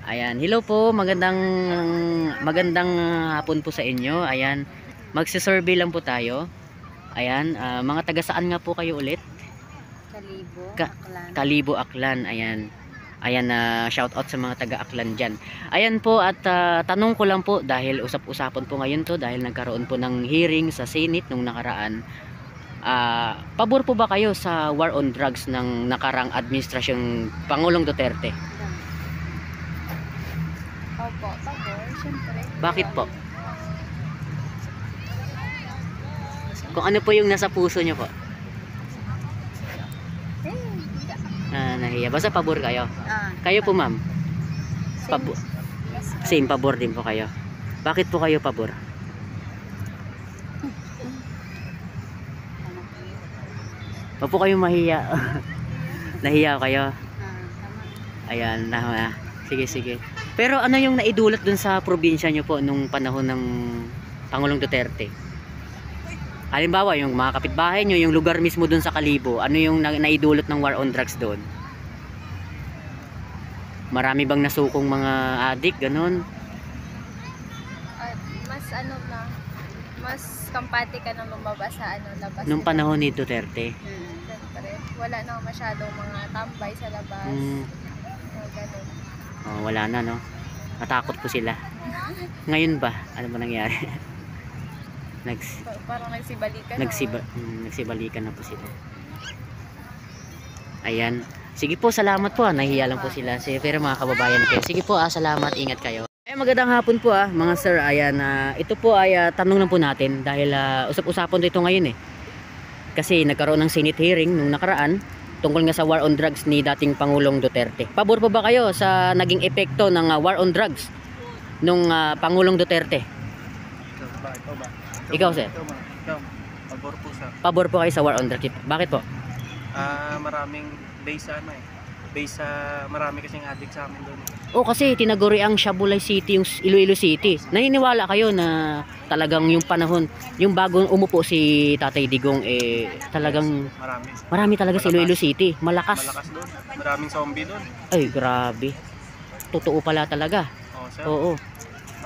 Ayan, hello po, magandang hapon po sa inyo. Ayan, magse-survey lang po tayo. Ayan, mga taga saan nga po kayo ulit? Kalibo, Ka Aklan. Kalibo, Aklan. Ayan. Ayan, shout out sa mga taga Aklan diyan. Ayan po at tanong ko lang po dahil usap-usapan po ngayon to dahil nagkaroon po ng hearing sa Senate nung nakaraan. Pabor po ba kayo sa war on drugs ng nakarang administrasyong Pangulong Duterte? Opo, pabor, syempre. Bakit po? Kung ano po yung nasa puso nyo po? Nahiya. Basta pabor kayo. Kayo po ma'am? Same pabor din po kayo. Bakit po kayo pabor? Wag po kayo mahiya. Nahiya kayo. Ayan, sige. Pero ano yung naidulot dun sa probinsya nyo po nung panahon ng Pangulong Duterte? Halimbawa, yung mga kapitbahay nyo, yung lugar mismo dun sa Kalibo, ano yung naidulot ng war on drugs doon? Marami bang nasukong mga adik, ganun? Mas kampante ka na lumabas sa labas. Nung panahon ni Duterte? Siyempre, wala na masyadong mga tambay sa labas. Ganun. Oh, wala na, no? Natakot po sila. Ngayon ba? Ano ba nangyari? Parang nagsibalikan. Nagsibalikan na po sila. Ayan. Sige po, salamat po. Nahiya lang po sila. Pero mga kababayan ko. Sige po, salamat. Ingat kayo. Magandang hapon po mga sir. Ayan, ito po ay tanong lang po natin dahil usap-usapan ito ngayon Kasi nagkaroon ng Senate hearing nung nakaraan tungkol nga sa war on drugs ni dating Pangulong Duterte. Pabor po ba kayo sa naging epekto ng war on drugs nung Pangulong Duterte? Ikaw sir? Pabor po sir. Pabor po kayo sa war on drugs. Bakit po? Maraming base sa marami kasing addict sa amin doon. Kasi tinaguri ang Shabulay City, yung Iloilo City. Naniniwala kayo na talagang yung panahon, yung bagong umupo si Tatay Digong talagang marami talaga sa Iloilo City. Malakas doon. Maraming zombie doon. Ay, grabe. Totoo pala talaga. Sir. Oo.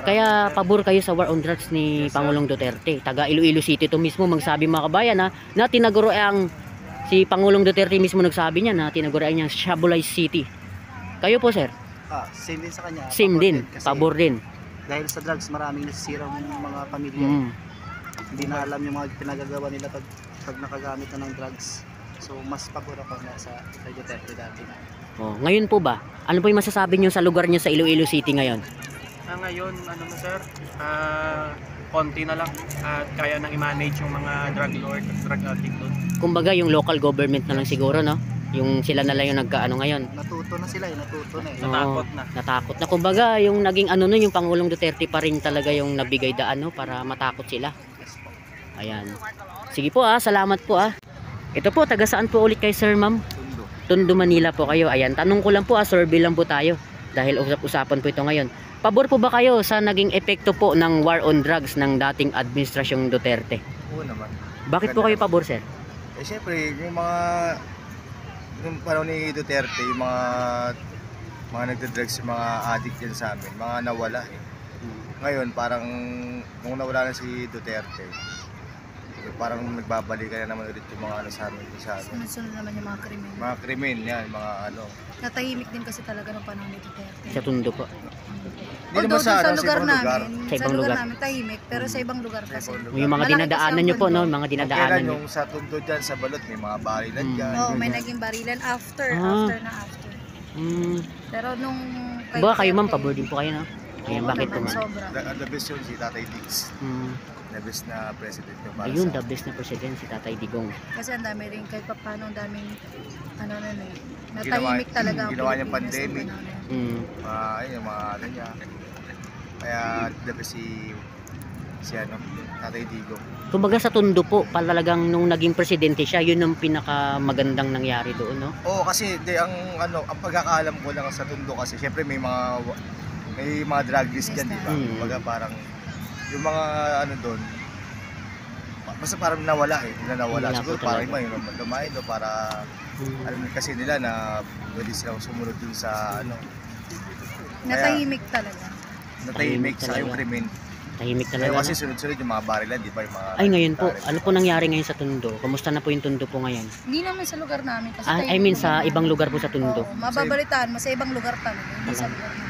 Kaya pabor kayo sa war on drugs ni Pangulong Duterte. Taga Iloilo City to mismo magsabi mga kabayan na tinaguri ang si Pangulong Duterte mismo nagsabi niya na tinagurian niya Shabulay City. Kayo po sir? Same din sa kanya. Same din, pabor din. Dahil sa drugs maraming nasisirang mga pamilya. Hindi na alam yung mga pinagagawa nila pag nakagamit na ng drugs. So mas pabor ako na sa Duterte dati. Ngayon po ba? Ano po yung masasabi niyo sa lugar niyo sa Iloilo City ngayon? Ngayon, sir? Konti na lang at kaya nang i-manage yung mga drug lord at drug addict doon. Kumbaga yung local government na lang siguro, no? Yung sila na lang yung nagkaano ngayon. Natuto na sila, Natakot na. Kumbaga yung naging yung Pangulong Duterte pa rin talaga yung nabigay daan para matakot sila. Ayan. Sige po salamat po Ito po, taga saan po ulit kay sir ma'am? Tondo, Manila po kayo. Ayan, tanong ko lang po survey lang po tayo. Dahil usap-usapan po ito ngayon. Pabor po ba kayo sa naging epekto po ng war on drugs ng dating administrasyong Duterte? Oo naman. Bakit po kayo pabor sir? Siyempre, yung panahon ni Duterte, yung mga nagdadrugs, yung mga addict yan sa amin, mga nawala Ngayon, parang nung nawala na si Duterte, parang nagbabalikan na naman ulit yung mga sa amin. Sunod naman yung mga krimen. Mga krimen yan, mga Natahimik din kasi talaga ng panahon ni Duterte. Sa Tondo po. Hindi naman sa lugar ibang lugar. Sa ibang lugar namin tahimik, pero sa ibang lugar kasi. Yung mga dinadaanan nyo po, no? Mga dinadaanan Kailan nyo. yung sa Tondo dyan, sa Balot, may mga barilan dyan. May naging barilan after. Pero nung Baka kayo ma'am, pabor din po kayo, no? Ayan, bakit po ma'am? Sobra. The best yun si Tatay Diggs. The best na president yung para Ayun, sa the best na president si Tatay Digong. Kasi ang dami rin kahit paano ang daming natahimik talaga ang ginawa niyang Pilipinas pandemic. sa panahon. Ayun, yung mga niya. Kaya the best si Tatay Digong. Kumbaga sa Tondo po, talagang nung naging presidente siya, yun ang pinakamagandang nangyari doon, no? Oo, kasi ang pagkakaalam ko lang sa Tondo kasi syempre may mga drug list diyan, di ba? Kumbaga parang yung mga doon basta parang nawala siguro parang may lumayo para alam kasi nila na pwede silang sumunod dun sa Natahimik talaga. Natahimik sa yung talaga. krimen. Tahimik Kaya talaga. kasi No? sunod-sunod yung mga barilan, di ba? Yung mga Ay ngayon po, barilan. ano po nangyari ngayon sa Tondo? Kamusta na po yung Tondo po ngayon? Hindi naman sa lugar namin. Kasi I mean sa ibang lugar po sa Tondo. Oo, mababalitaan mo sa ibang lugar talaga. Hindi sa lugar namin.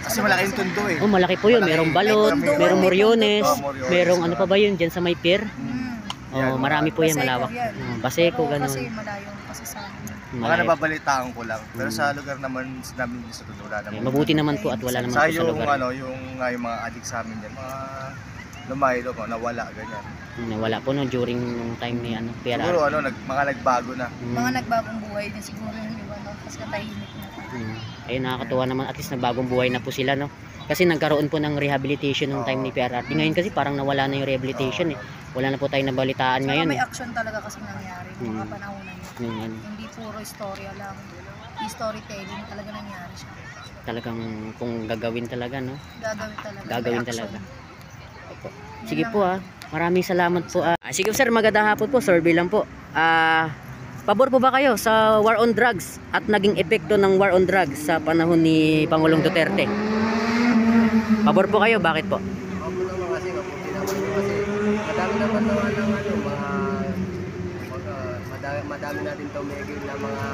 Kasi malaki yung tundo eh. Oh, malaki po yun. Merong Balot, May Tondo, merong may Moriones, Tondo. Moriones, merong ano pa ba yun dyan sa may pier? Mm. Oh, marami po yan, Baseco malawak. yan. Oh, Baseco, Pero ganun. Kasi malayo kasi sa amin. Mga Malayo. nababalitaan ko lang. Pero sa lugar naman namin sa tundo, wala Eh, naman. mabuti naman po at wala naman Sa po sa yung lugar. ano, yung mga adik sa amin yan, mga lumaylo ko, nawala, ganyan. Wala po no during nung time ni ano, PRR. Siguro ano, mga nagbago na. Mga nagbagong buhay din siguro yung iba, no? Kasi katahimik na. Ayun, nakakatuwa naman at least nagbagong buhay na po sila no. Kasi nagkaroon po ng rehabilitation nung time ni PRR. Di ngayon kasi parang nawala na yung rehabilitation eh. Wala na po tayong nabalitaan Saka ngayon may eh. action talaga kasi nangyari nung mga panahon na yun. Yung ano, Hindi puro istorya lang. Storytelling talaga nangyari siya. talagang kung gagawin talaga no. Gagawin talaga. Gagawin May action. talaga. Sige po Maraming salamat po. Sige sir, magandang hapon po. Survey lang po. Pabor po ba kayo sa war on drugs at naging epekto ng war on drugs sa panahon ni Pangulong Duterte? Pabor po kayo? Bakit po? Ako naman kasi mabuti naman yun kasi madami naman naman ng ano, madami natin tumigil na mga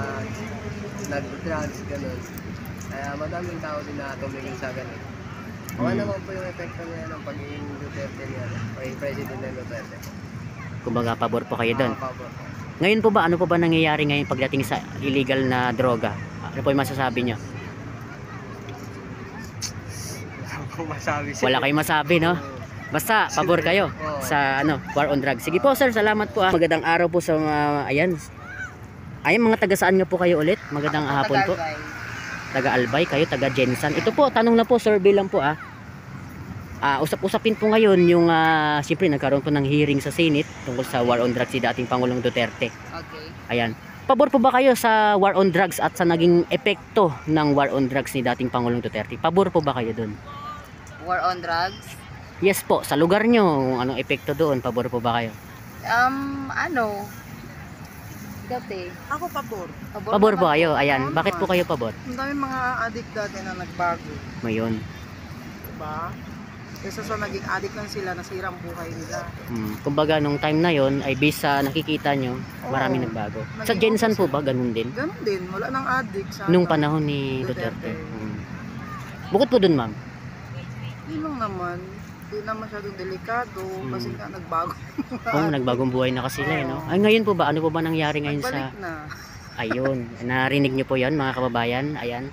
nag-drugs, gano'n. Kaya madaming tao din na tumigil sa ganun. Ano naman po yung epekto niya ng pagiging Duterte niya, pagiging President ng Duterte. Kumbaga, pabor po kayo doon. Pabor. Ngayon po ba, ano po ba nangyayari ngayon pagdating sa illegal na droga? Ano po yung masasabi nyo? Kung masabi siya. Wala kayong masabi, no? Basta, pabor kayo sa ano, war on drugs. Sige po sir, salamat po. Magandang araw po sa mga, ayan. Ayan, mga taga saan nga po kayo ulit? Magandang hapon po. Taga Albay kayo, taga Jensan. Ito po, tanong na po, survey lang po usap-usapin po ngayon yung siyempre nagkaroon po ng hearing sa Senate tungkol sa war on drugs si dating Pangulong Duterte. Okay. Ayan. Pabor po ba kayo sa war on drugs at sa naging epekto ng war on drugs ni dating Pangulong Duterte? Pabor po ba kayo doon? War on drugs? Yes po, sa lugar nyo, anong epekto doon? Pabor po ba kayo? Dati. Ako pabor. Pabor po kayo, ayan. Bakit po kayo pabor? Ang dami mga addict dati na nagbago. Ngayon. Diba? Kesa sa naging addict lang sila, nasira ang buhay nila. Kumbaga nung time na yon ay based sa nakikita nyo, marami nagbago. Sa Jensan po ba, ganun din? Ganun din, wala nang addict. Sana. Nung panahon ni Duterte. Bukod po dun ma'am. Yun lang naman. Hindi na masyadong delikado kasi nga nagbago. Oo, nagbagong buhay na kasi sila, no? Ay, ngayon po ba? Ano po ba nangyari ngayon sa... Nagbalik na. Ayun, narinig nyo po yan, mga kababayan. Ayan,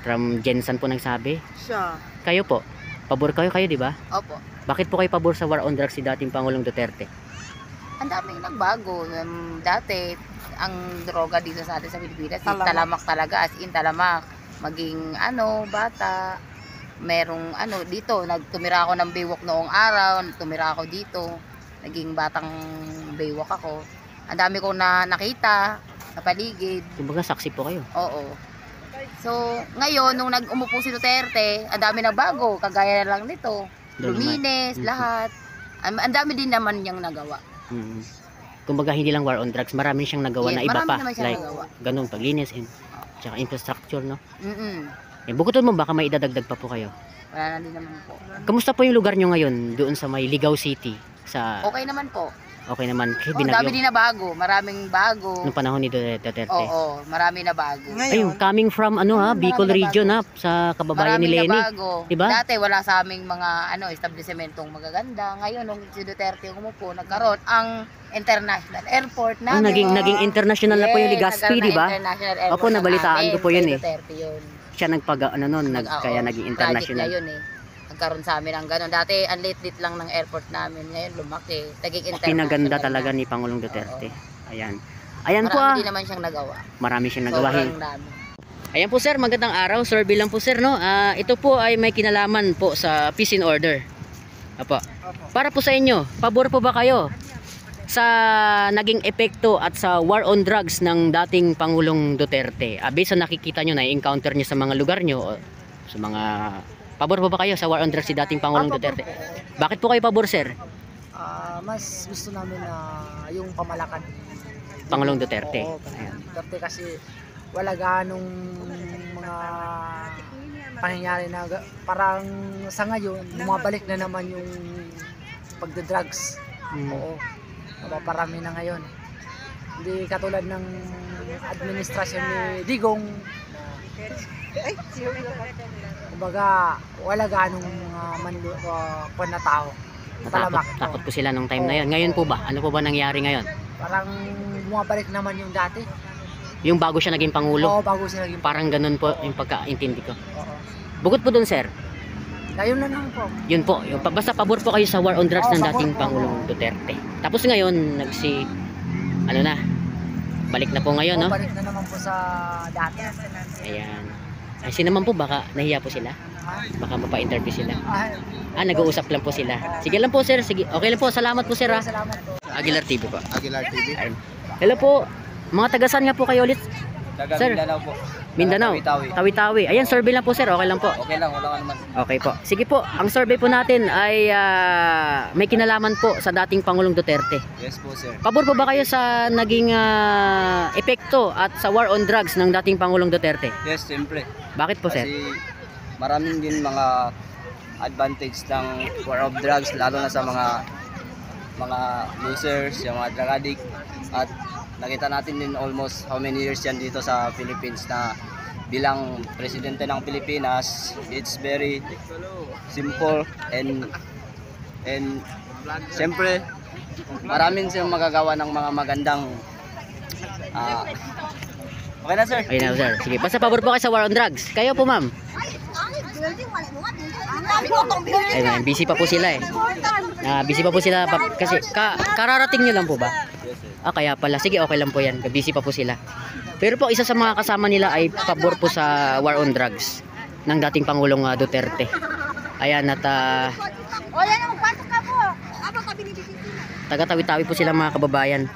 from Jensan po nagsabi. Siya. Kayo po, pabor kayo, di ba? Opo. Bakit po kayo pabor sa war on drugs si dating Pangulong Duterte? Ang daming nagbago. Dati, ang droga dito sa atin sa Pilipinas, Talamak. talamak talaga. As in, talamak. Maging bata. Merong dito, nagtumira ako ng baywalk noong araw, tumira ako dito, naging batang baywalk ako. Ang dami kong nakita sa paligid. Kumbaga, saksi po kayo. Oo. So, ngayon, nung nag-umupo si Duterte, ang dami nagbago, kagaya na lang nito. Doon Lumines, naman. lahat. Ang dami din naman niyang nagawa. Kumbaga, hindi lang war on drugs, marami siyang nagawa na iba marami pa. naman siyang Like, nagawa. ganun, paglinis, tsaka infrastructure, no? Bukod doon mo, baka may idadagdag pa po kayo. Wala na din naman po. Kamusta po yung lugar nyo ngayon, doon sa may Ligaw City? Okay naman po. Okay naman, kasi Oh, dami binagyo, din na bago. Maraming bago. nung panahon ni Duterte. Oo, marami na bago. Ayun, coming from Bicol marami na region sa kababayan Marami ni Lenny. na bago. Diba? Dati wala sa aming mga establishmentong magaganda. Ngayon nung si Duterte umupo, nagkaroon ang international airport namin. Naging international na po yung Legazpi, di ba? International airport. Opo, nabalitaan ko po yun kay eh. Duterte yun. Siya kaya naging international. Project niya yun nagkaroon sa amin ng gano'n. Dati, ang lit-lit lang ng airport namin. Ngayon, lumaki. Naging international. Pinaganda talaga ni Pangulong Duterte. Ayan. Ayan po Marami din naman siyang nagawa. Marami siyang nagawa. Sobrang dami. Ayan po sir, magandang araw. Survey lang po sir, no? Ito po ay may kinalaman po sa peace and order. Apo. Para po sa inyo, pabor po ba kayo sa naging epekto at sa war on drugs ng dating Pangulong Duterte? Based sa nakikita nyo, na-encounter nyo sa mga lugar nyo, sa mga... Pabor po ba kayo sa war on drugs si dating Pangulong Duterte? Bakit po kayo pabor sir? Mas gusto namin na yung pamalakan. Pangulong Duterte. Oo, Duterte kasi wala ganong mga pangyayari na parang sa ngayon, bumabalik na naman yung pagda-drugs. Oo, napaparami na ngayon. Hindi katulad ng administrasyon ni Digong kumbaga wala ganong mga na tao. Takot po sila nung time na yun. Ngayon po ba? Ano po ba nangyari ngayon? Parang bumabalik naman yung dati. Yung bago siya naging Pangulo? Oo, bago siya naging Parang ganun po yung pagkaintindi ko. Oo. Bukod po dun, sir. Ayun na lang po. Yun po. Basta pabor po kayo sa war on drugs Oo, ng pabor dating po. Pangulong Duterte. Tapos ngayon, ano na, balik na po ngayon, no? Balik na naman po sa dati. Ayan. Ay, naman po, baka nahiya po sila. Baka mapa-interview sila. Nag-uusap lang po sila. Sige lang po, sir. Sige. Okay lang po. Salamat po, sir. Salamat po. Aguilar TV po. Aguilar TV. Ayun. Hello po. Mga tagasan nga po kayo ulit. Taga Sir. Mindanao po. Mindanao. Tawi-Tawi. Tawi-Tawi. Ayan, survey lang po, sir. Okay lang po. Okay lang, wala ka naman. Okay po. Sige po. Ang survey po natin ay may kinalaman po sa dating Pangulong Duterte. Yes po, sir. Pabor po ba kayo sa naging epekto at sa war on drugs ng dating Pangulong Duterte? Yes, siyempre. Bakit po, sir? Kasi maraming din mga advantage ng war of drugs, lalo na sa mga users, yung mga drug addict. At nakita natin din almost how many years yan dito sa Philippines na bilang presidente ng Pilipinas, it's very simple and siyempre maraming silang magagawa ng mga magandang okay na, sir. Ayun na, sir. Sige, basta pabor po kayo sa war on drugs. Kayo po, ma'am. Ayun, busy pa po sila eh. Busy pa po sila kasi kararating nyo lang po ba? Kaya pala. Sige, okay lang po yan. Busy pa po sila. Pero po, isa sa mga kasama nila ay pabor po sa war on drugs ng dating Pangulong Duterte. Ayan, at taga Tawi-Tawi po sila mga kababayan.